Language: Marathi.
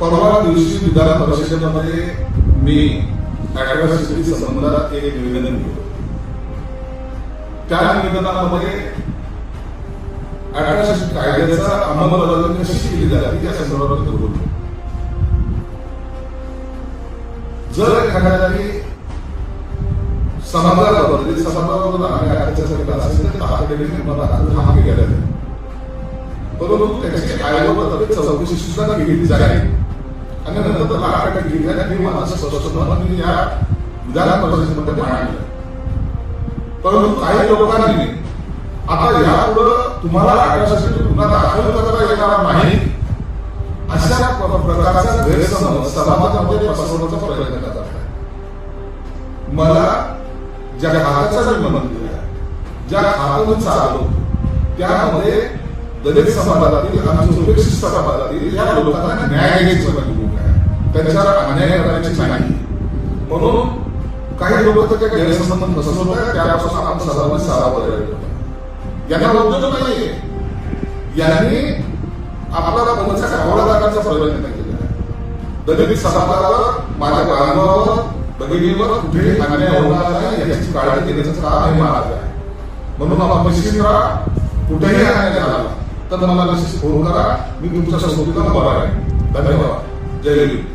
परवा दिवशी विधान परिषदेमध्ये मी ऍट्रॉसिटी संबंधात एक निवेदन केलं. त्या निवेदनामध्ये ऍट्रॉसिटी कायद्याचा अंमलबजावणी कशी केली जाते या संदर्भात बोललो. जर एखाद्याने समाजाबद्दल समाजाबद्दल असेल तर तातडीने मला हा केला जाईल, परंतु त्याची आयोगातर्फे चौकशी सुद्धा केली जाईल आणि नंतर त्याला अटक केली जाईल हे माझं स्पष्ट मत मी या विधान परिषदेमध्ये मांडलं. परंतु काही लोकांनी आता यापुढे तुम्हाला ऍट्रॉसिटी गुन्हा दाखल करता येणार नाही अशा प्रकारचा गैरसमज समाजामध्ये पसरवण्याचा प्रयत्न करत आहे. मला ज्या खात्याचा मी मंत्री आहे, ज्या खात्यातून चालवतो त्यामध्ये दलित समाजातील आणि सुरक्षित समाजातील या लोकांना न्याय द्यायची माझी भूमिका आहे, त्यांच्यावर अन्याय करायची नाही. म्हणून काही लोक तर काही गैरसमज पसरवत आहेत, त्यापासून आपण सर्वांनी सावध राहिलो. यांना उद्योग नाहीये, यांनी आपल्याला कोणत्या आवडदाराचा प्रयत्न केला आहे. दलित समाजावर, माझ्या बांधवावर, भगिनीवर कुठेही अन्याय होणार नाही याची काळजी घेण्याचं काम हे माझं आहे. म्हणून मला मशिदीला कुठेही अन्याय झाला तर मला निश्चित फोन करा, मी तुमच्या सोबतीला उभा आहे. धन्यवाद. जय हिंद.